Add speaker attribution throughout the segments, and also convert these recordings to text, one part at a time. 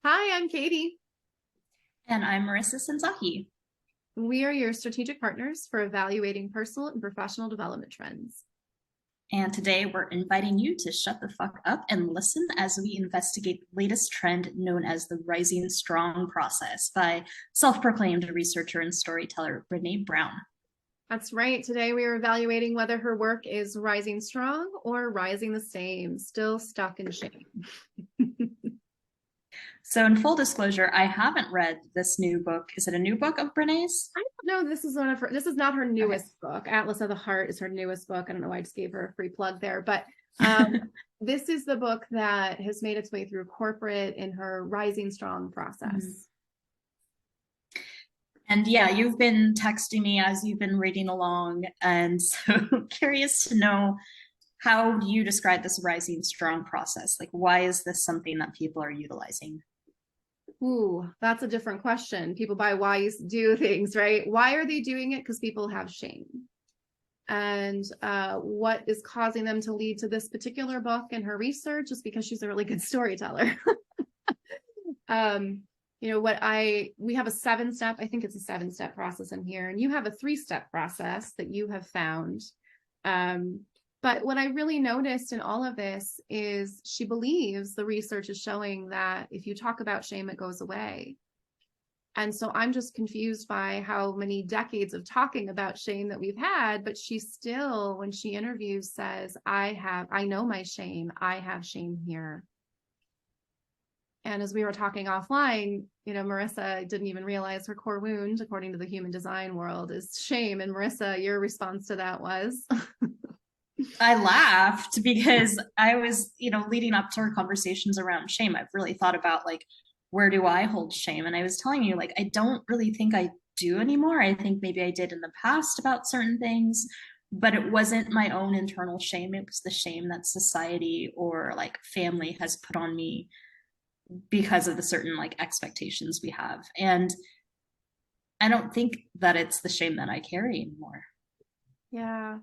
Speaker 1: Hi, I'm Katie.
Speaker 2: And I'm Marissa Senzahi.
Speaker 1: We are your strategic partners for evaluating personal and professional development trends.
Speaker 2: And today we're inviting you to shut the fuck up and listen as we investigate the latest trend known as the Rising Strong process by self proclaimed researcher and storyteller Brené Brown.
Speaker 1: That's right. Today we are evaluating whether her work is rising strong or rising the same, still stuck in shame.
Speaker 2: So, in full disclosure, I haven't read this new book. Is it a new book of Brené's?
Speaker 1: I don't know. This is one of her. This is not her
Speaker 2: Okay.
Speaker 1: newest book. Atlas of the Heart is her newest book. I don't know why I just gave her a free plug there, but this is the book that has made its way through corporate in her rising strong
Speaker 2: Mhm.
Speaker 1: process.
Speaker 2: And yeah, you've been texting me as you've been reading along. And so curious to know, how do you describe this rising strong process? Like, why is this something that people are utilizing?
Speaker 1: Ooh, that's a different question. People buy whys do things, right? Why are they doing it? Because people have shame. And what is causing them to lead to this particular book and her research is because she's a really good storyteller. um, we have a 7-step, I think it's a 7-step process in here, and you have a 3-step process that you have found. Um, but what I really noticed in all of this is she believes the research is showing that if you talk about shame, it goes away. And so I'm just confused by how many decades of talking about shame that we've had, but she still, when she interviews, says, I know my shame. I have shame here. And as we were talking offline, Marissa didn't even realize her core wound, according to the human design world, is shame. And Marissa, your response to that was,
Speaker 2: I laughed because I was, leading up to our conversations around shame, I've really thought about like, where do I hold shame? And I was telling you, like, I don't really think I do anymore. I think maybe I did in the past about certain things, but it wasn't my own internal shame. It was the shame that society or like family has put on me because of the certain like expectations we have. And I don't think that it's the shame that I carry anymore.
Speaker 1: yeah.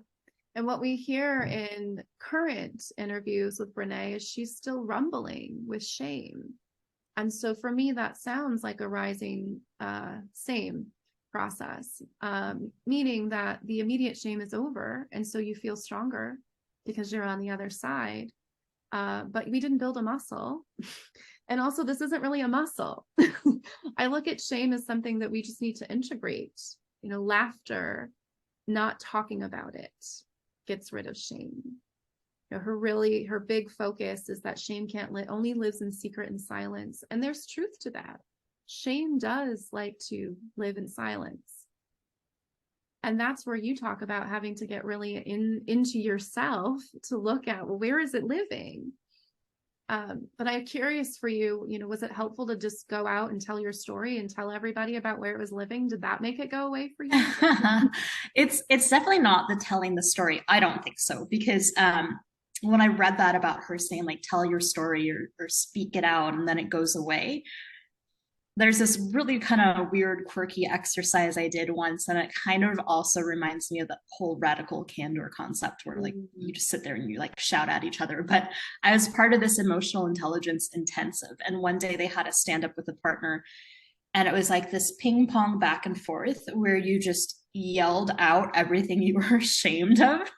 Speaker 1: And what we hear in current interviews with Brené is she's still rumbling with shame. And so for me, that sounds like a rising same process, meaning that the immediate shame is over. And so you feel stronger because you're on the other side. But we didn't build a muscle. And also, this isn't really a muscle. I look at shame as something that we just need to integrate. Laughter, not talking about it gets rid of shame. Her big focus is that shame can't only lives in secret and silence. And there's truth to that. Shame does like to live in silence. And that's where you talk about having to get really into yourself to look at, well, where is it living? But I'm curious for you, was it helpful to just go out and tell your story and tell everybody about where it was living? Did that make it go away for you?
Speaker 2: It's definitely not the telling the story. I don't think so because when I read that about her saying like tell your story or speak it out and then it goes away, there's this really kind of weird, quirky exercise I did once, and it kind of also reminds me of the whole radical candor concept where like you just sit there and you like shout at each other. But I was part of this emotional intelligence intensive, and one day they had a stand up with a partner, and it was like this ping pong back and forth where you just yelled out everything you were ashamed of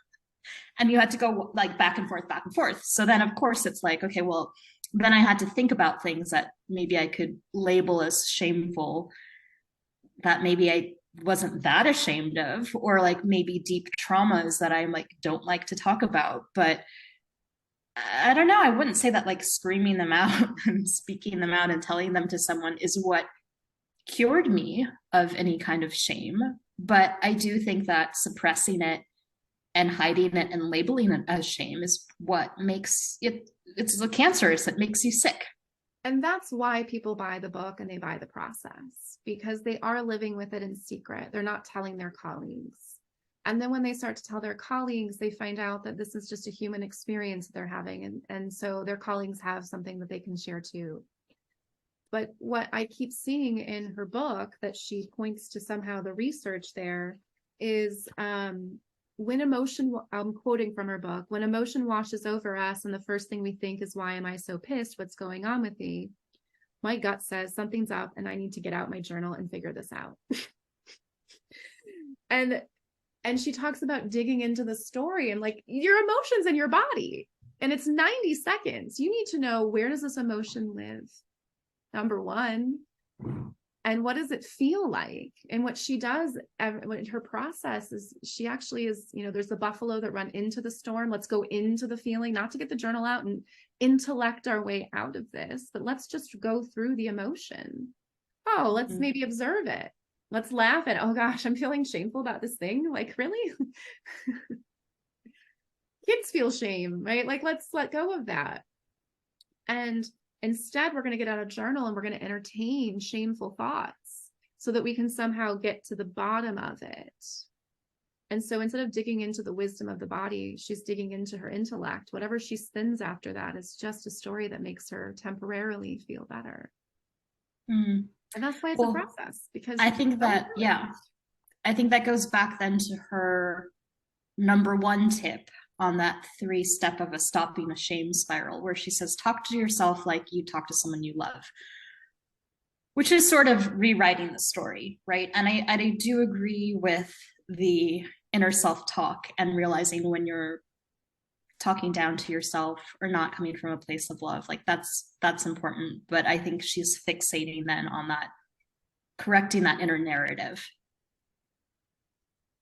Speaker 2: and you had to go like back and forth, back and forth. So then of course it's like, okay, well, then I had to think about things that maybe I could label as shameful that maybe I wasn't that ashamed of, or like maybe deep traumas that I like don't like to talk about. But I don't know, I wouldn't say that like screaming them out and speaking them out and telling them to someone is what cured me of any kind of shame. But I do think that suppressing it and hiding it and labeling it as shame is what makes it's a cancerous. It makes you sick.
Speaker 1: And that's why people buy the book and they buy the process, because they are living with it in secret. They're not telling their colleagues. And then when they start to tell their colleagues, they find out that this is just a human experience they're having. And so their colleagues have something that they can share too. But what I keep seeing in her book that she points to somehow the research there is when emotion, I'm quoting from her book, when emotion washes over us and the first thing we think is, why am I so pissed? What's going on with me? my gut says something's up and I need to get out my journal and figure this out. and she talks about digging into the story and like your emotions in your body. And it's 90 seconds. You need to know, where does this emotion live? Number one. And what does it feel like? And what she does, her process is, she actually is, there's the buffalo that run into the storm. Let's go into the feeling, not to get the journal out and intellect our way out of this, but let's just go through the emotion. Oh, let's maybe observe it. Let's laugh at, oh gosh, I'm feeling shameful about this thing. Like, really? Kids feel shame, right? Like, let's let go of that. And instead, we're going to get out a journal and we're going to entertain shameful thoughts so that we can somehow get to the bottom of it. And so instead of digging into the wisdom of the body, she's digging into her intellect. Whatever she spins after that is just a story that makes her temporarily feel better. And that's why it's a process, because
Speaker 2: I think that, I think that goes back then to her number one tip on that 3-step of a stopping a shame spiral, where she says, talk to yourself like you talk to someone you love, which is sort of rewriting the story, right? And I do agree with the inner self-talk and realizing when you're talking down to yourself or not coming from a place of love, like that's important. But I think she's fixating then on that, correcting that inner narrative.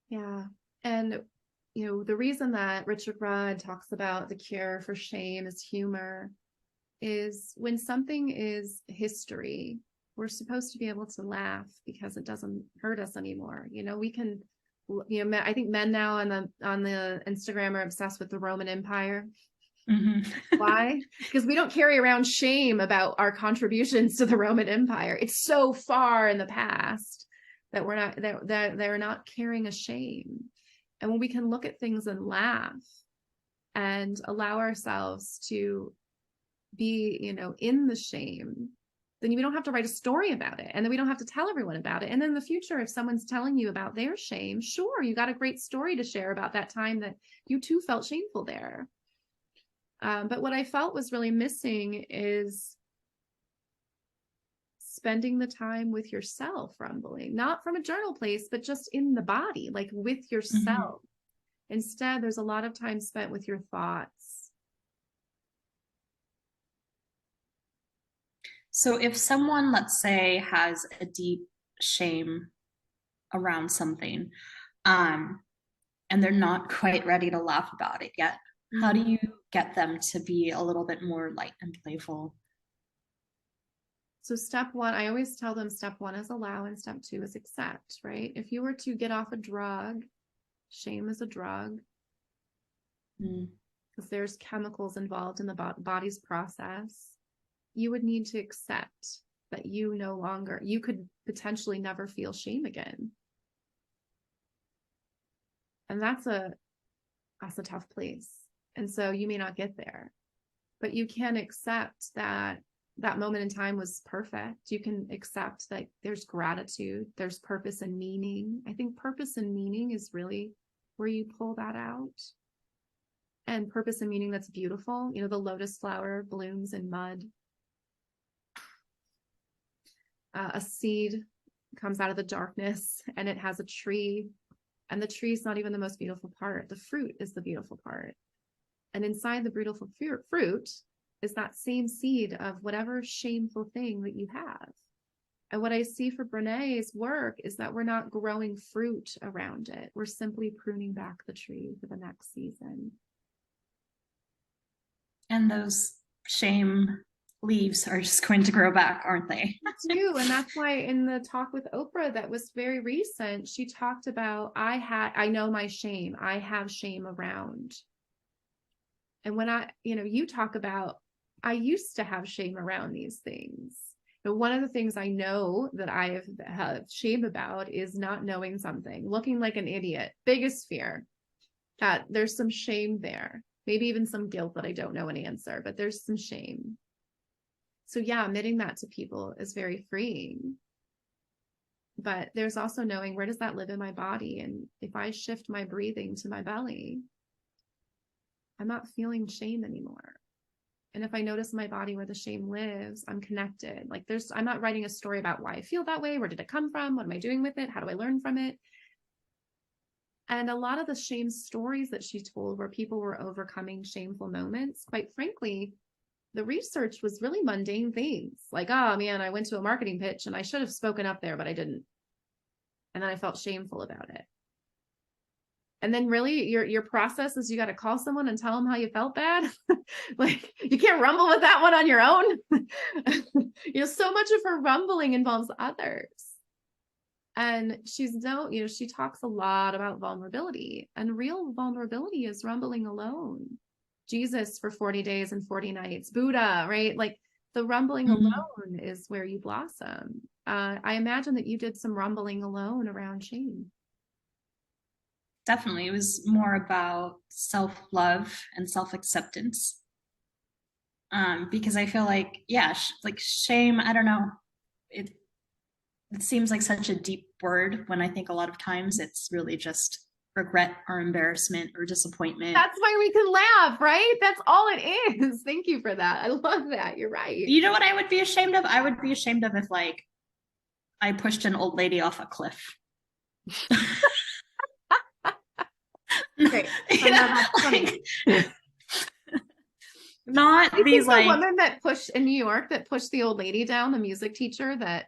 Speaker 1: Yeah. And the reason that Richard Rudd talks about the cure for shame is humor is when something is history, we're supposed to be able to laugh because it doesn't hurt us anymore. We can, I think men now on the Instagram are obsessed with the Roman Empire. Why? Because we don't carry around shame about our contributions to the Roman Empire. It's so far in the past that we're not, that they're not carrying a shame. And when we can look at things and laugh and allow ourselves to be, in the shame, then we don't have to write a story about it. And then we don't have to tell everyone about it. And then in the future, if someone's telling you about their shame, sure, you got a great story to share about that time that you too felt shameful there. But what I felt was really missing is spending the time with yourself, rumbling, not from a journal place, but just in the body, like with yourself. Instead, there's a lot of time spent with your thoughts.
Speaker 2: So if someone, let's say, has a deep shame around something, and they're not quite ready to laugh about it yet, how do you get them to be a little bit more light and playful?
Speaker 1: So step one, I always tell them step one is allow and step two is accept, right? If you were to get off a drug, shame is a drug, because there's chemicals involved in the body's process. You would need to accept that you could potentially never feel shame again. And that's a tough place. And so you may not get there, but you can accept that moment in time was perfect. You can accept that there's gratitude, there's purpose and meaning. I think purpose and meaning is really where you pull that out. And purpose and meaning that's beautiful. The lotus flower blooms in mud. A seed comes out of the darkness and it has a tree. And the tree is not even the most beautiful part. The fruit is the beautiful part. And inside the beautiful fruit is that same seed of whatever shameful thing that you have. And what I see for Brené's work is that we're not growing fruit around it. We're simply pruning back the tree for the next season.
Speaker 2: And those shame leaves are just going to grow back, aren't they?
Speaker 1: Too. And that's why in the talk with Oprah that was very recent, she talked about, I know my shame. I have shame around. And when you talk about, I used to have shame around these things. But one of the things I know that I have shame about is not knowing something, looking like an idiot, biggest fear. That there's some shame there, maybe even some guilt that I don't know an answer, but there's some shame. So yeah, admitting that to people is very freeing. But there's also knowing, where does that live in my body? And if I shift my breathing to my belly, I'm not feeling shame anymore. And if I notice in my body where the shame lives, I'm connected. Like I'm not writing a story about why I feel that way. Where did it come from? What am I doing with it? How do I learn from it? And a lot of the shame stories that she told where people were overcoming shameful moments, quite frankly, the research was really mundane things. Like, oh man, I went to a marketing pitch and I should have spoken up there, but I didn't. And then I felt shameful about it. And then really your process is you got to call someone and tell them how you felt bad. Like you can't rumble with that one on your own. So much of her rumbling involves others. And she talks a lot about vulnerability, and real vulnerability is rumbling alone. Jesus for 40 days and 40 nights, Buddha, right? Like the rumbling alone is where you blossom. I imagine that you did some rumbling alone around shame.
Speaker 2: Definitely. It was more about self-love and self-acceptance. Because I feel like, yeah, like shame, I don't know. It seems like such a deep word when I think a lot of times it's really just regret or embarrassment or disappointment.
Speaker 1: That's why we can laugh, right? That's all it is. Thank you for that. I love that. You're right.
Speaker 2: You know what I would be ashamed of? I would be ashamed of if like I pushed an old lady off a cliff.
Speaker 1: Great.
Speaker 2: Not these like
Speaker 1: the woman that pushed in New York that pushed the old lady down, the music teacher that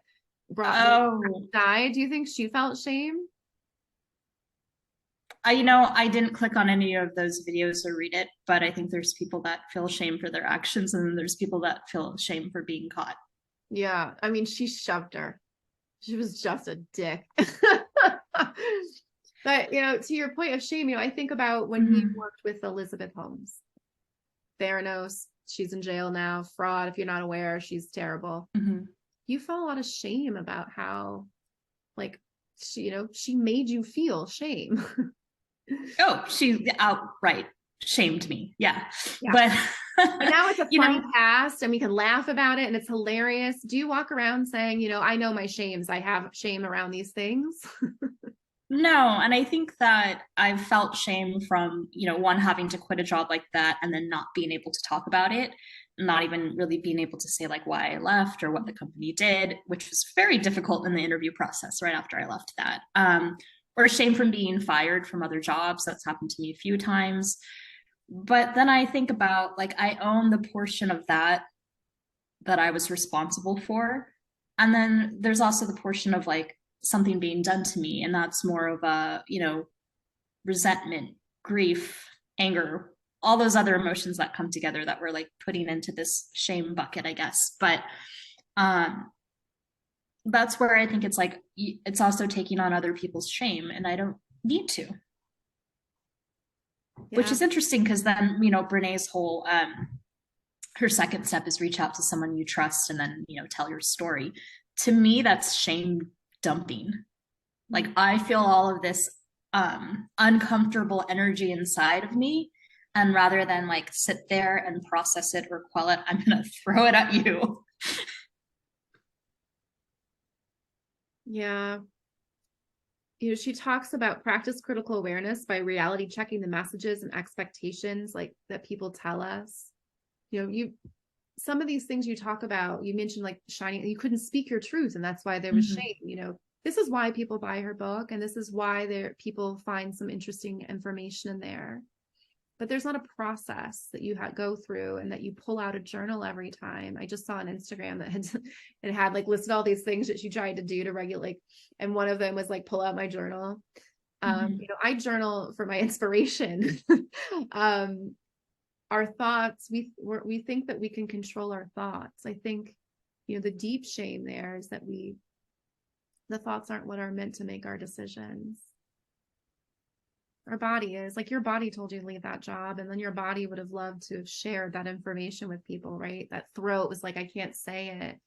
Speaker 1: died. Do you think she felt shame?
Speaker 2: I didn't click on any of those videos or read it, but I think there's people that feel shame for their actions, and then there's people that feel shame for being caught.
Speaker 1: Yeah, I mean, she shoved her. She was just a dick. But to your point of shame, I think about when he worked with Elizabeth Holmes. Theranos, she's in jail now. Fraud, if you're not aware, she's terrible. You felt a lot of shame about how, like, she made you feel shame.
Speaker 2: Oh, she outright shamed me. Yeah. But
Speaker 1: and now it's a funny past and we can laugh about it and it's hilarious. Do you walk around saying, I know my shames, I have shame around these things?
Speaker 2: No. And I think that I've felt shame from, one, having to quit a job like that and then not being able to talk about it, not even really being able to say like why I left or what the company did, which was very difficult in the interview process right after I left that. Or shame from being fired from other jobs. That's happened to me a few times. But then I think about like, I own the portion of that I was responsible for. And then there's also the portion of like something being done to me. And that's more of a, resentment, grief, anger, all those other emotions that come together that we're like putting into this shame bucket, I guess. But that's where I think it's like, it's also taking on other people's shame, and I don't need to. Yeah. Which is interesting because then, Brené's whole, her second step is reach out to someone you trust and then, tell your story. To me, that's shame dumping. Like I feel all of this uncomfortable energy inside of me. And rather than like sit there and process it or quell it, I'm going to throw it at you.
Speaker 1: Yeah. She talks about practice critical awareness by reality checking the messages and expectations like that people tell us. Some of these things you talk about, you mentioned like shining, you couldn't speak your truth. And that's why there was shame. This is why people buy her book. And this is why people find some interesting information in there. But there's not a process that you go through and that you pull out a journal every time. I just saw on Instagram that it had like listed all these things that she tried to do to regulate. And one of them was like, pull out my journal. I journal for my inspiration. Our thoughts, we think that we can control our thoughts. I think, the deep shame there is that the thoughts aren't what are meant to make our decisions. Our body is. Like your body told you to leave that job, and then your body would have loved to have shared that information with people, right? That throat was like, I can't say it.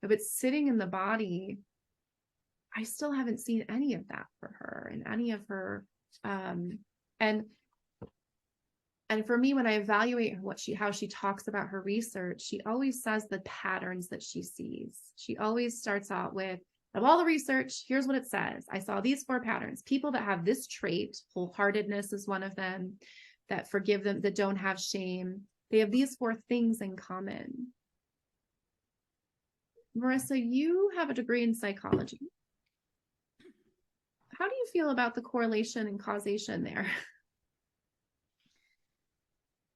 Speaker 1: If it's sitting in the body, I still haven't seen any of that for her and any of her. And for me, when I evaluate how she talks about her research, she always says the patterns that she sees. She always starts out with, of all the research, here's what it says. I saw these 4 patterns. People that have this trait, wholeheartedness is one of them, that forgive them, that don't have shame, They have these 4 things in common. Marissa, you have a degree in psychology. How do you feel about the correlation and causation there?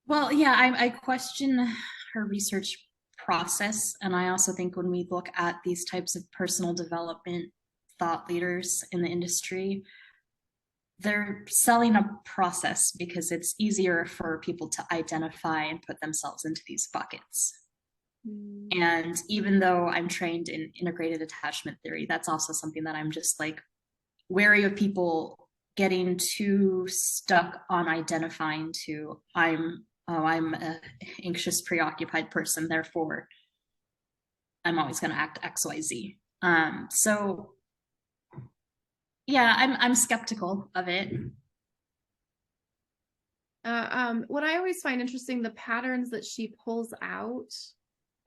Speaker 2: Well, yeah, I question her research process. And I also think when we look at these types of personal development thought leaders in the industry, they're selling a process because it's easier for people to identify and put themselves into these buckets. And even though I'm trained in integrated attachment theory, that's also something that I'm just like wary of people getting too stuck on identifying to I'm an anxious, preoccupied person, therefore I'm always going to act XYZ. So yeah, I'm skeptical of it.
Speaker 1: What I always find interesting, the patterns that she pulls out,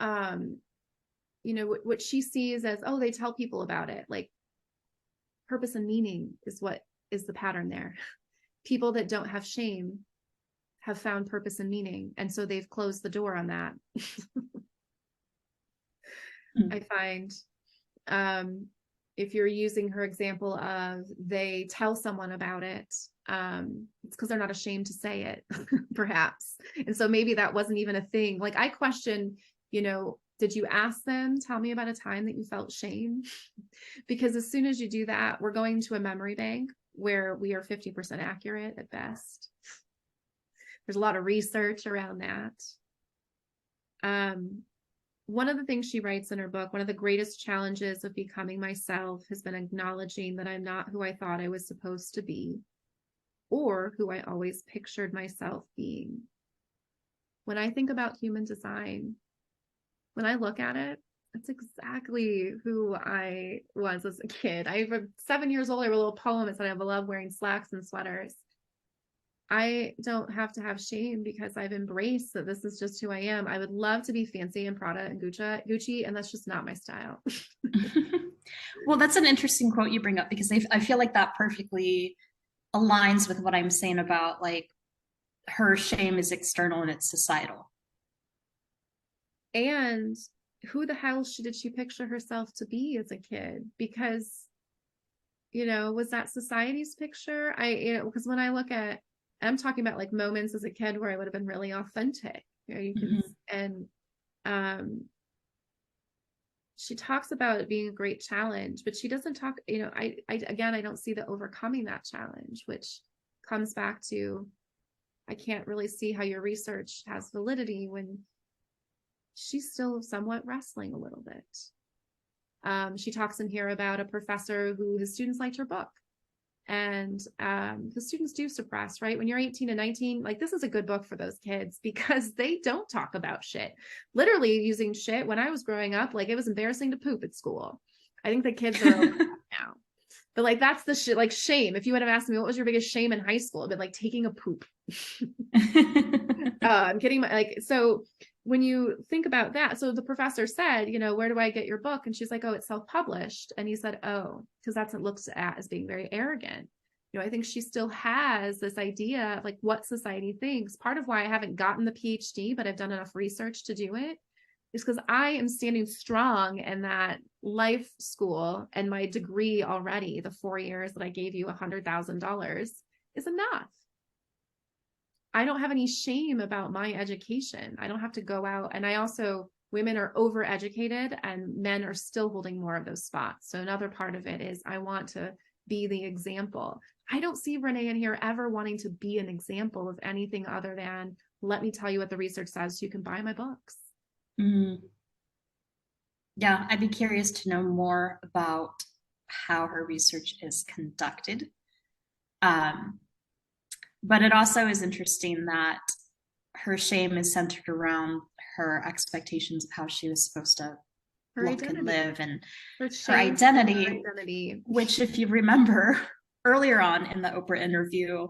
Speaker 1: you know, what she sees as, oh, they tell people about it. Like purpose and meaning is what is the pattern there. People that don't have shame have found purpose and meaning. And so they've closed the door on that. I find, if you're using her example of they tell someone about it, it's because they're not ashamed to say it, perhaps. And so maybe that wasn't even a thing. Like I question, you know, did you ask them, tell me about a time that you felt shame? Because as soon as you do that, we're going to a memory bank where we are 50% accurate at best. There's a lot of research around that. One of the things she writes in her book, one of the greatest challenges of becoming myself has been acknowledging that I'm not who I thought I was supposed to be or who I always pictured myself being. When I think about human design, when I look at it, that's exactly who I was as a kid. I was 7 years old. I wrote a little poem that said I love wearing slacks and sweaters. I don't have to have shame because I've embraced that this is just who I am. I would love to be fancy and Prada and Gucci, and that's just not my style.
Speaker 2: Well, that's an interesting quote you bring up because I feel like that perfectly aligns with what I'm saying about like her shame is external and it's societal.
Speaker 1: And who the hell did she picture herself to be as a kid? Because, you know, was that society's picture? Because when I look at, I'm talking about like moments as a kid where I would have been really authentic. You know, you can, and she talks about it being a great challenge, but she doesn't talk, you know, I again, I don't see the overcoming that challenge, which comes back to, I can't really see how your research has validity when she's still somewhat wrestling a little bit. She talks in here about a professor who his students liked her book. And the students do suppress, right? When you're 18 and 19, like this is a good book for those kids because they don't talk about shit. Literally using shit when I was growing up, like it was embarrassing to poop at school. I think the kids are over that now. But like that's the shit, like shame. If you would have asked me what was your biggest shame in high school, it'd been like taking a poop. I'm kidding. Like, so when you think about that, so the professor said, you know, where do I get your book? And she's like, oh, it's self-published. And he said, oh, because that's what it looks at as being very arrogant. You know, I think she still has this idea of like what society thinks. Part of why I haven't gotten the PhD, but I've done enough research to do it, is because I am standing strong in that life school and my degree already, the 4 years that I gave you $100,000 is enough. I don't have any shame about my education. I don't have to go out. And I also, women are overeducated and men are still holding more of those spots. So another part of it is I want to be the example. I don't see Brené in here ever wanting to be an example of anything other than, let me tell you what the research says so you can buy my books.
Speaker 2: Yeah, I'd be curious to know more about how her research is conducted. But it also is interesting that her shame is centered around her expectations of how she was supposed to look and live, and her identity, which if you remember earlier on in the Oprah interview,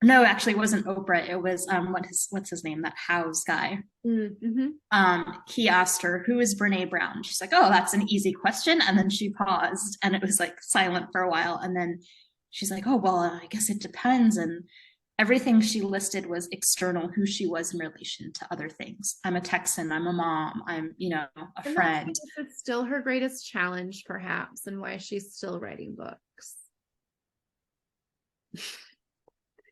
Speaker 2: no, actually it wasn't Oprah, it was what's his name, that House guy. He asked her, who is Brené Brown? She's like, oh, that's an easy question. And then she paused and it was like silent for a while, and then she's like, oh, well, I guess it depends. And everything she listed was external, who she was in relation to other things. I'm a Texan, I'm a mom, I'm, a
Speaker 1: And that's
Speaker 2: friend.
Speaker 1: because it's still her greatest challenge, perhaps, and why she's still writing books.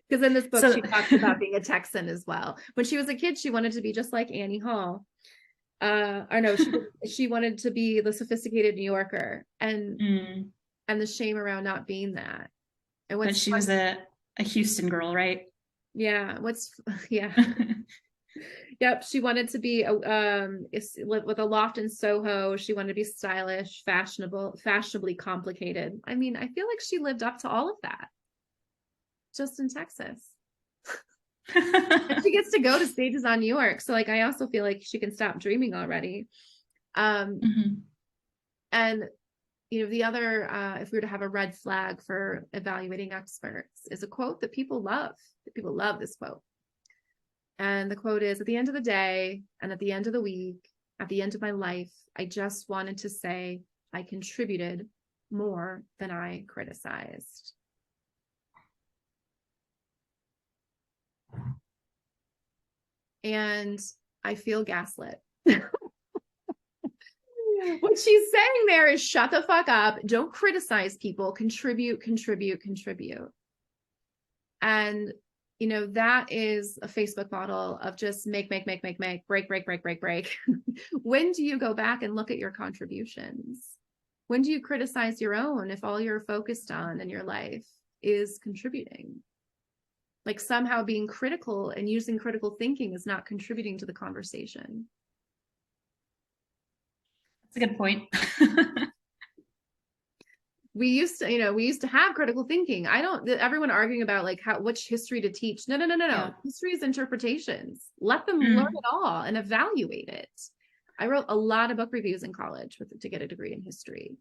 Speaker 1: Because in this book, she talks about being a Texan as well. When she was a kid, she wanted to be just like Annie Hall. Or no, she wanted to be the sophisticated New Yorker, and the shame around not being that. And
Speaker 2: but she was a Houston girl, right?
Speaker 1: Yeah. Yep. She wanted to be with a loft in Soho. She wanted to be stylish, fashionable, fashionably complicated. I mean, I feel like she lived up to all of that just in Texas. And she gets to go to stages on New York. So like, I also feel like she can stop dreaming already. And the other, if we were to have a red flag for evaluating experts, is a quote that people love. People love this quote. And the quote is, at the end of the day, and at the end of the week, at the end of my life, I just wanted to say I contributed more than I criticized. And I feel gaslit. What she's saying there is shut the fuck up. Don't criticize people. Contribute, contribute, contribute. And, that is a Facebook model of just make, break. When do you go back and look at your contributions? When do you criticize your own if all you're focused on in your life is contributing? Like somehow being critical and using critical thinking is not contributing to the conversation.
Speaker 2: That's a good point.
Speaker 1: We used to have critical thinking. Everyone arguing about like which history to teach. No. Yeah. History is interpretations. Let them learn it all and evaluate it. I wrote a lot of book reviews in college to get a degree in history.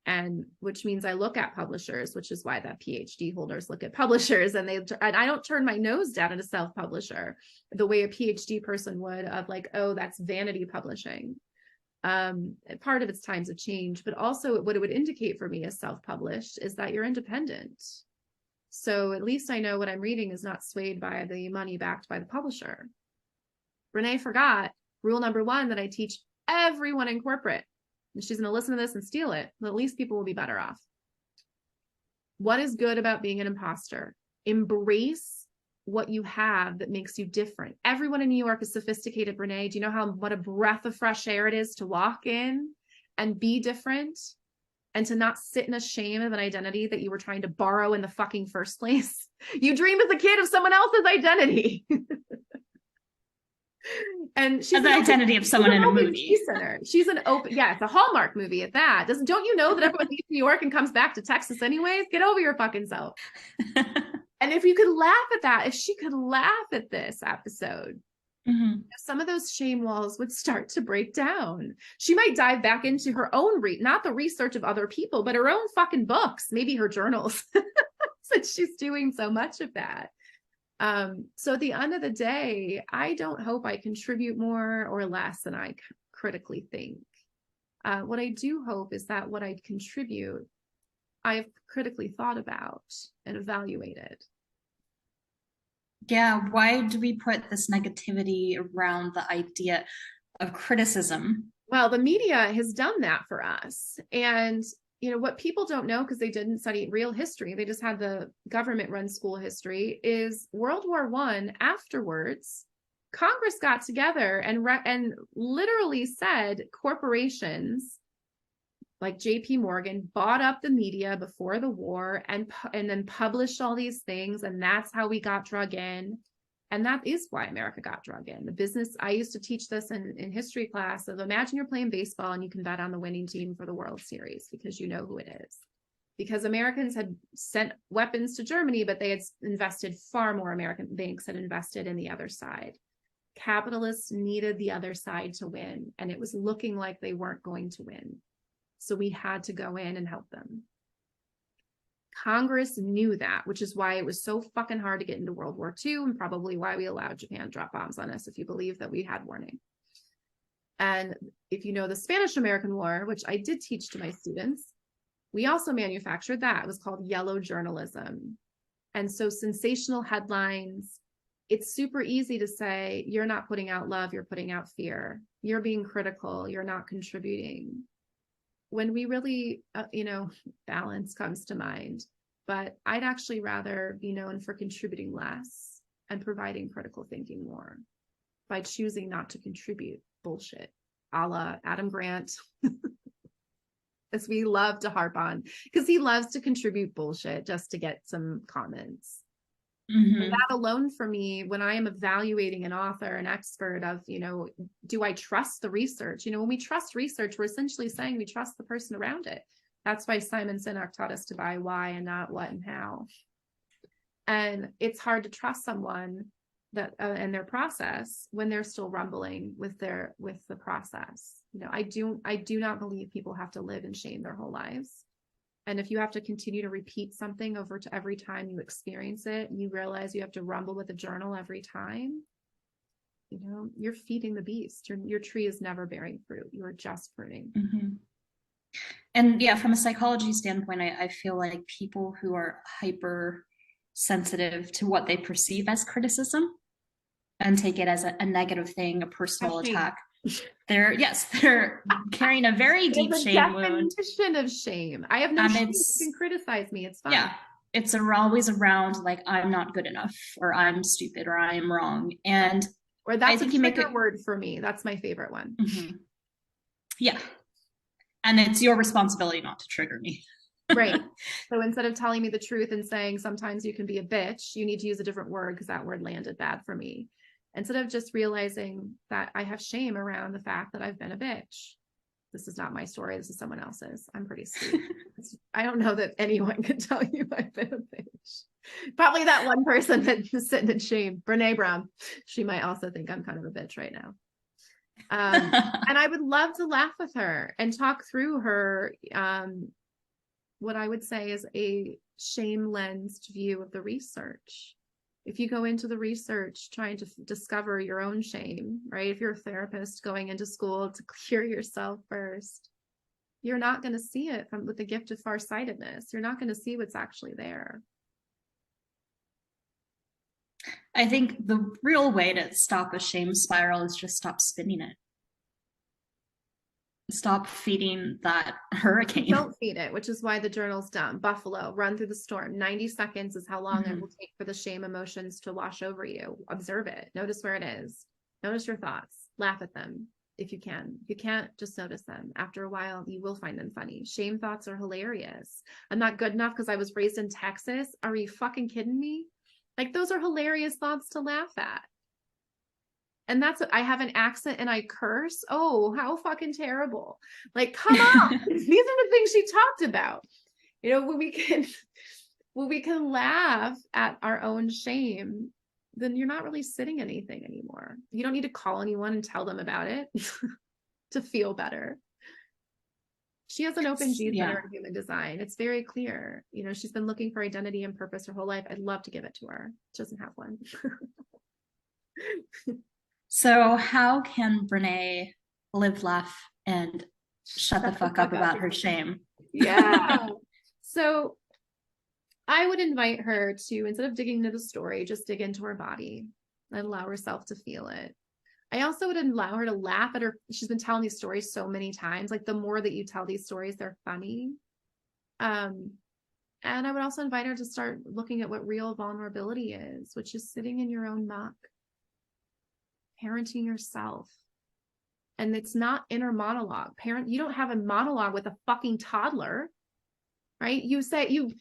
Speaker 1: And which means I look at publishers, which is why that PhD holders look at publishers, and I don't turn my nose down at a self-publisher the way a PhD person would of like, oh, that's vanity publishing. Part of its times of change, but also what it would indicate for me as self-published is that you're independent. So at least I know what I'm reading is not swayed by the money backed by the publisher. Brené forgot rule number 1 that I teach everyone in corporate. And she's going to listen to this and steal it, but at least people will be better off. What is good about being an imposter? Embrace what you have that makes you different. Everyone in New York is sophisticated, Brené. Do you know what a breath of fresh air it is to walk in and be different and to not sit in a shame of an identity that you were trying to borrow in the fucking first place? You dreamed as a kid of someone else's identity. And she's
Speaker 2: the identity of someone in a movie.
Speaker 1: Center. She's an open, it's a Hallmark movie at that. Don't you know that everyone leaves New York and comes back to Texas anyways? Get over your fucking self. And if you could laugh at that, if she could laugh at this episode, some of those shame walls would start to break down. She might dive back into her own not the research of other people, but her own fucking books, maybe her journals, since she's doing so much of that. So at the end of the day, I don't hope I contribute more or less than I critically think. What I do hope is that what I contribute, I've critically thought about and evaluated.
Speaker 2: Yeah, why do we put this negativity around the idea of criticism?
Speaker 1: Well, the media has done that for us. And, what people don't know because they didn't study real history, they just had the government run school history, is World War I afterwards, Congress got together and literally said corporations like JP Morgan bought up the media before the war and then published all these things. And that's how we got drug in. And that is why America got drug in. The business, I used to teach this in history class of imagine you're playing baseball and you can bet on the winning team for the World Series because you know who it is. Because Americans had sent weapons to Germany, but they had invested far more. American banks had invested in the other side. Capitalists needed the other side to win, and it was looking like they weren't going to win. So we had to go in and help them. Congress knew that, which is why it was so fucking hard to get into World War II, and probably why we allowed Japan to drop bombs on us, if you believe that we had warning. And if you know the Spanish-American War, which I did teach to my students, we also manufactured that. It was called yellow journalism. And so sensational headlines, it's super easy to say, you're not putting out love, you're putting out fear. You're being critical, you're not contributing. When we really, balance comes to mind. But I'd actually rather be known for contributing less and providing critical thinking more by choosing not to contribute bullshit, a la Adam Grant, as we love to harp on, because he loves to contribute bullshit just to get some comments. And that alone for me, when I am evaluating an author, an expert of, do I trust the research? When we trust research, we're essentially saying we trust the person around it. That's why Simon Sinek taught us to buy why and not what and how. And it's hard to trust someone that and their process when they're still rumbling with the process. I do not believe people have to live in shame their whole lives. And if you have to continue to repeat something over to every time you experience it, you realize you have to rumble with a journal every time, you're feeding the beast. Your tree is never bearing fruit. You're just pruning.
Speaker 2: And yeah, from a psychology standpoint, I feel like people who are hyper sensitive to what they perceive as criticism and take it as a negative thing, a personal attack. They're carrying a very deep shame wound.
Speaker 1: Definition of shame. I have no shame. You can criticize me. It's fine.
Speaker 2: Yeah. It's always around like, I'm not good enough, or I'm stupid, or I am wrong.
Speaker 1: Or that's a trigger word for me. That's my favorite one.
Speaker 2: Yeah. And it's your responsibility not to trigger me.
Speaker 1: Right. So instead of telling me the truth and saying sometimes you can be a bitch, you need to use a different word because that word landed bad for me. Instead of just realizing that I have shame around the fact that I've been a bitch. This is not my story. This is someone else's. I'm pretty sweet. I don't know that anyone could tell you I've been a bitch. Probably that one person that's sitting in shame, Brené Brown. She might also think I'm kind of a bitch right now. And I would love to laugh with her and talk through her, what I would say is a shame-lensed view of the research. If you go into the research trying to discover your own shame, right? If you're a therapist going into school to cure yourself first, you're not going to see it with the gift of farsightedness. You're not going to see what's actually there.
Speaker 2: I think the real way to stop a shame spiral is just stop spinning it. Stop feeding that hurricane.
Speaker 1: Don't feed it, which is why the journal's done. Buffalo, run through the storm. 90 seconds is how long it will take for the shame emotions to wash over you. Observe it. Notice where it is. Notice your thoughts. Laugh at them if you can. If you can't, just notice them. After a while, you will find them funny. Shame thoughts are hilarious. I'm not good enough because I was raised in Texas. Are you fucking kidding me? Like, those are hilarious thoughts to laugh at. And that's what I have an accent and I curse. Oh, how fucking terrible. Like, come on. These are the things she talked about. When we can laugh at our own shame, then you're not really sitting anything anymore. You don't need to call anyone and tell them about it to feel better. She has an open G center in human design. It's very clear. She's been looking for identity and purpose her whole life. I'd love to give it to her. She doesn't have one.
Speaker 2: So how can Brené live, laugh, and shut the fuck up about her shame?
Speaker 1: Yeah. So I would invite her to, instead of digging into the story, just dig into her body and allow herself to feel it. I also would allow her to laugh at her. She's been telling these stories so many times. Like, the more that you tell these stories, they're funny. And I would also invite her to start looking at what real vulnerability is, which is sitting in your own muck, parenting yourself. And it's not inner monologue. You don't have a monologue with a fucking toddler, right? You say you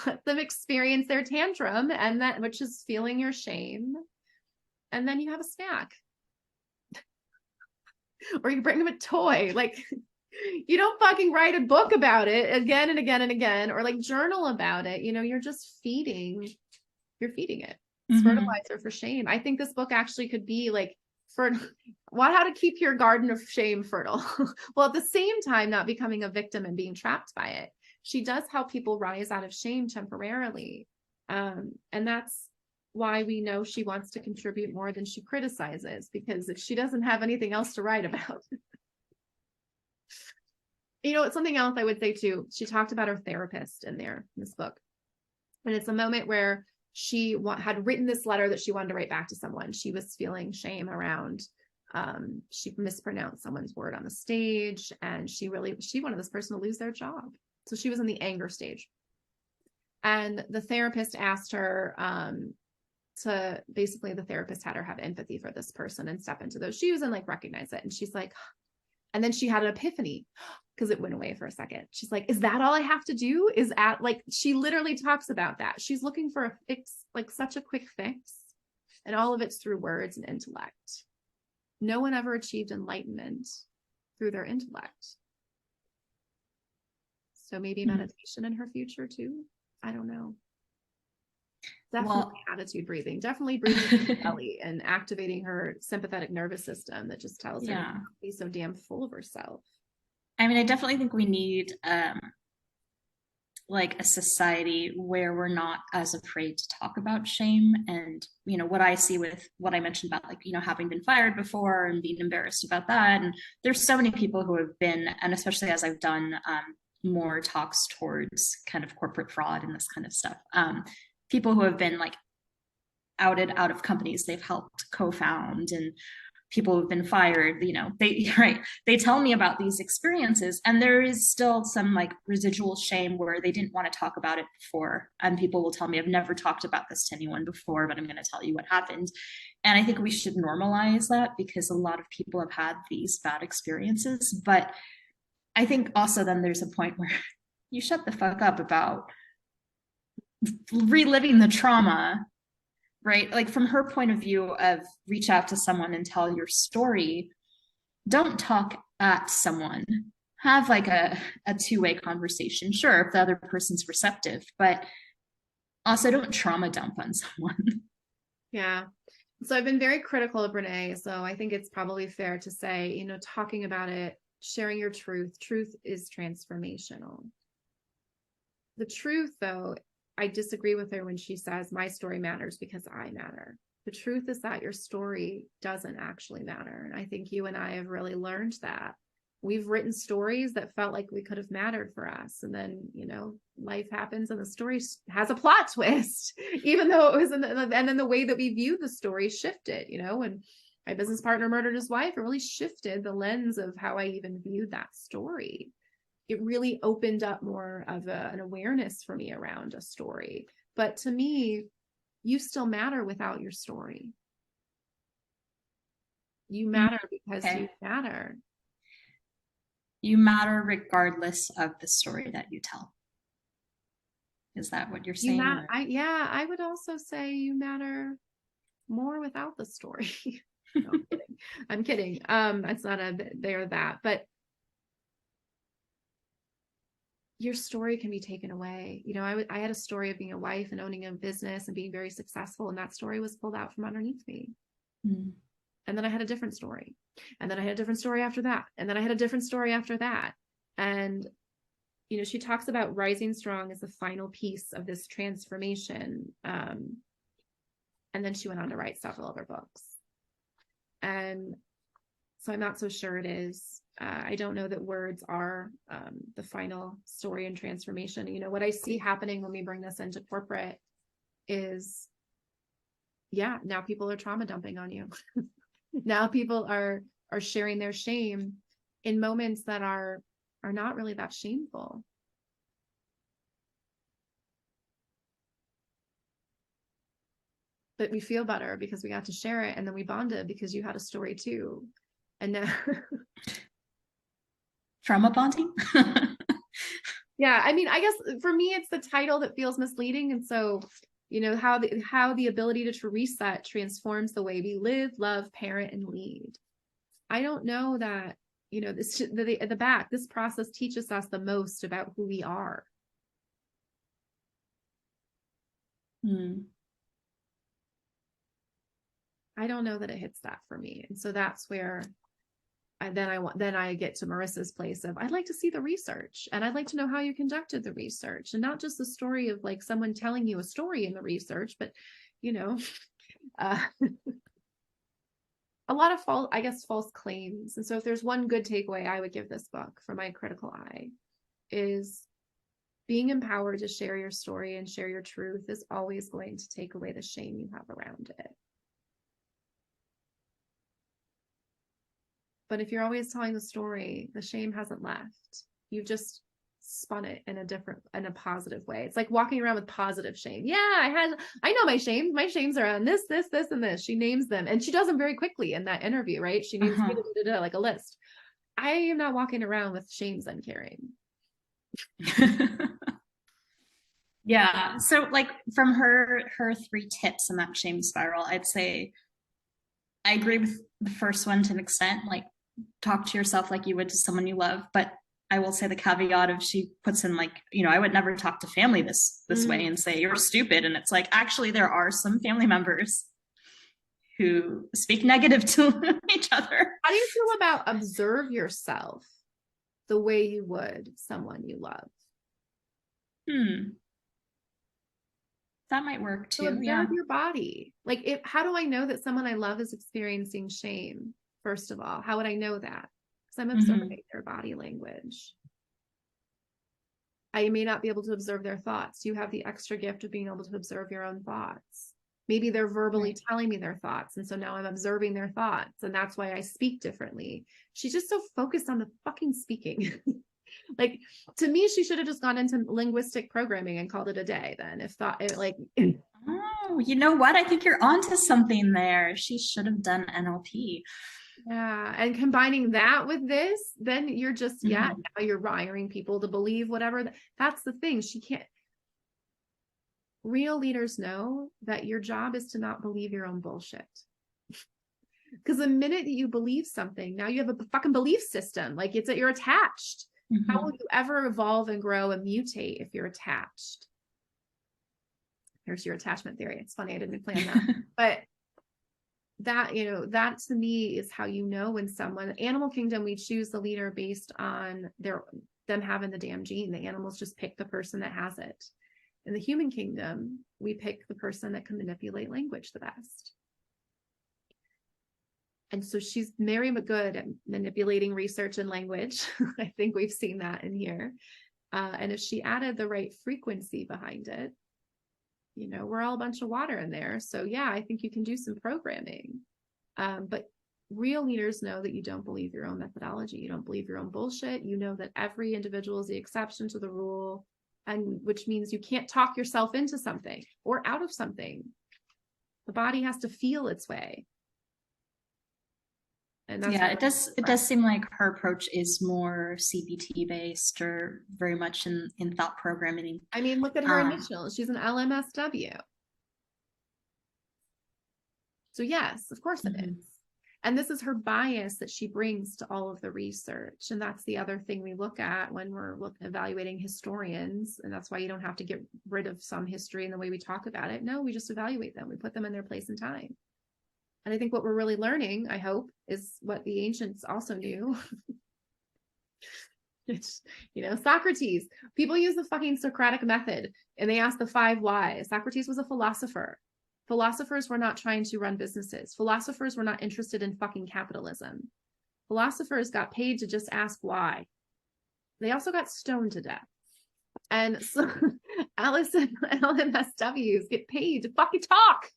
Speaker 1: let them experience their tantrum, and that, which is feeling your shame. And then you have a snack. Or you bring them a toy. Like, you don't fucking write a book about it again and again and again, or like journal about it. You're just feeding it. It's fertilizer for shame. I think this book actually could be like how to keep your garden of shame fertile. Well, at the same time, not becoming a victim and being trapped by it. She does help people rise out of shame temporarily. And that's why we know she wants to contribute more than she criticizes, because if she doesn't have anything else to write about. It's something else I would say too. She talked about her therapist in this book. And it's a moment where she had written this letter that she wanted to write back to someone. She was feeling shame around, she mispronounced someone's word on the stage, and she wanted this person to lose their job. So she was in the anger stage. And the therapist asked her, the therapist had her have empathy for this person and step into those shoes and like recognize it. And she's like, and then she had an epiphany because it went away for a second. She's like, is that all I have to do? She literally talks about that. She's looking for a fix, like such a quick fix. And all of it's through words and intellect. No one ever achieved enlightenment through their intellect. So maybe meditation in her future too. I don't know. Definitely attitude breathing. Definitely breathing from the belly and activating her sympathetic nervous system that just tells her to be so damn full of herself.
Speaker 2: I mean, I definitely think we need like a society where we're not as afraid to talk about shame. And, you know, what I see with what I mentioned about, like, you know, having been fired before and being embarrassed about that. And there's so many people who have been, and especially as I've done more talks towards kind of corporate fraud and this kind of stuff, people who have been like outed out of companies they've helped co-found, and people who've been fired, you know, they tell me about these experiences, and there is still some like residual shame where they didn't want to talk about it before. And people will tell me, I've never talked about this to anyone before, but I'm going to tell you what happened. And I think we should normalize that, because a lot of people have had these bad experiences. But I think also then there's a point where you shut the fuck up about reliving the trauma, right? Like, from her point of view of reach out to someone and tell your story, don't talk at someone. Have like a two-way conversation. Sure, if the other person's receptive, but also don't trauma dump on someone.
Speaker 1: Yeah. So I've been very critical of Brené. So I think it's probably fair to say, you know, talking about it, sharing your truth is transformational. The truth, though, I disagree with her when she says my story matters because I matter. The truth is that your story doesn't actually matter. And I think you and I have really learned that. We've written stories that felt like we could have mattered for us. And then, you know, life happens and the story has a plot twist, even though it was, and then the way that we view the story shifted, you know, when my business partner murdered his wife, it really shifted the lens of how I even viewed that story. It really opened up more of an awareness for me around a story. But to me, you still matter without your story. You matter because you matter.
Speaker 2: You matter regardless of the story that you tell. Is that what you're saying?
Speaker 1: I would also say you matter more without the story. No, I'm kidding. It's not that, but your story can be taken away. You know, I had a story of being a wife and owning a business and being very successful, and that story was pulled out from underneath me. Mm. And then I had a different story. And then I had a different story after that. And then I had a different story after that. And, you know, she talks about rising strong as the final piece of this transformation. And then she went on to write several other books. And so I'm not so sure it is. I don't know that words are the final story and transformation. You know, what I see happening when we bring this into corporate is, now people are trauma dumping on you. Now people are sharing their shame in moments that are not really that shameful. But we feel better because we got to share it, and then we bonded because you had a story too. And now
Speaker 2: trauma bonding.
Speaker 1: Yeah, I mean, I guess for me it's the title that feels misleading. And so, you know, how the ability to reset transforms the way we live, love, parent, and lead. I don't know that, you know, this at the back, this process teaches us the most about who we are. I don't know that it hits that for me. And so that's where then I get to Marissa's place of, I'd like to see the research, and I'd like to know how you conducted the research, and not just the story of like someone telling you a story in the research, but, you know, a lot of false claims. And so if there's one good takeaway I would give this book for my critical eye is being empowered to share your story and share your truth is always going to take away the shame you have around it. But if you're always telling the story, the shame hasn't left. You've just spun it in a positive way. It's like walking around with positive shame. Yeah, I know my shame. My shames are on this, this, this, and this. She names them, and she does them very quickly in that interview, right? She names like a list. I am not walking around with shames I'm carrying.
Speaker 2: Yeah. So like from her 3 tips in that shame spiral, I'd say I agree with the first one to an extent, like talk to yourself like you would to someone you love. But I will say the caveat of she puts in like, I would never talk to family this way and say you're stupid. And it's like, actually, there are some family members who speak negative to each other.
Speaker 1: How do you feel about observe yourself the way you would someone you love?
Speaker 2: That might work too.
Speaker 1: So observe your body. Like, how do I know that someone I love is experiencing shame? First of all, how would I know that? Because I'm observing their body language. I may not be able to observe their thoughts. You have the extra gift of being able to observe your own thoughts. Maybe they're verbally telling me their thoughts. And so now I'm observing their thoughts. And that's why I speak differently. She's just so focused on the fucking speaking. Like, to me, she should have just gone into linguistic programming and called it a day then.
Speaker 2: Oh, you know what? I think you're onto something there. She should have done NLP.
Speaker 1: Yeah. And combining that with this, then you're just, now you're wiring people to believe whatever. That's the thing. Real leaders know that your job is to not believe your own bullshit. Because the minute that you believe something, now you have a fucking belief system. Like you're attached. How will you ever evolve and grow and mutate if you're attached? Here's your attachment theory. It's funny, I didn't plan that. But that, that to me is how when someone, animal kingdom, we choose the leader based on them having the damn gene. The animals just pick the person that has it. In the human kingdom, we pick the person that can manipulate language the best. And so she's Mary McGood at manipulating research and language. I think we've seen that in here. And if she added the right frequency behind it, we're all a bunch of water in there. So yeah, I think you can do some programming. But real leaders know that you don't believe your own methodology. You don't believe your own bullshit. You know that every individual is the exception to the rule, and which means you can't talk yourself into something or out of something. The body has to feel its way. And that's
Speaker 2: it does seem like her approach is more CBT based or very much in thought programming.
Speaker 1: I mean, look at her initials. She's an LMSW. So yes, of course it is. And this is her bias that she brings to all of the research. And that's the other thing we look at when we're evaluating historians. And that's why you don't have to get rid of some history in the way we talk about it. No, we just evaluate them. We put them in their place and time. And I think what we're really learning, I hope, is what the ancients also knew. It's, Socrates. People use the fucking Socratic method and they ask the 5 whys. Socrates was a philosopher. Philosophers were not trying to run businesses. Philosophers were not interested in fucking capitalism. Philosophers got paid to just ask why. They also got stoned to death. And so Alice and LMSWs get paid to fucking talk.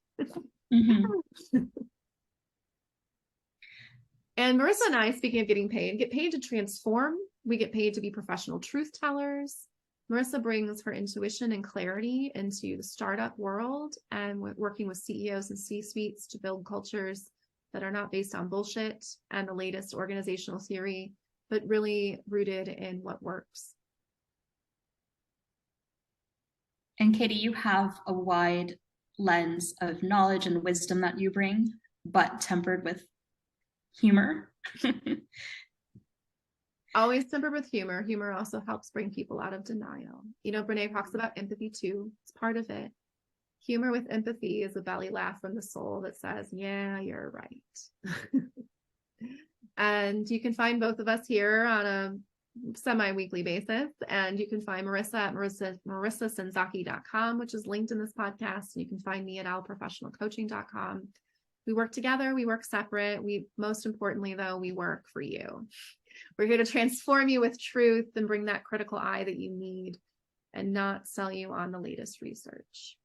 Speaker 1: And Marissa and I, speaking of getting paid, get paid to transform. We get paid to be professional truth tellers. Marissa brings her intuition and clarity into the startup world and working with CEOs and C-suites to build cultures that are not based on bullshit and the latest organizational theory, but really rooted in what works.
Speaker 2: And Katie, you have a wide lens of knowledge and wisdom that you bring, but tempered with humor.
Speaker 1: Always tempered with humor. Humor also helps bring people out of denial. Brené talks about empathy too. It's part of it. Humor with empathy is a belly laugh from the soul that says, yeah, you're right. And you can find both of us here on a semi-weekly basis. And you can find Marissa at marissasenzaki.com, which is linked in this podcast. And you can find me at owlprofessionalcoaching.com. We work together, we work separate. Most importantly, though, we work for you. We're here to transform you with truth and bring that critical eye that you need and not sell you on the latest research.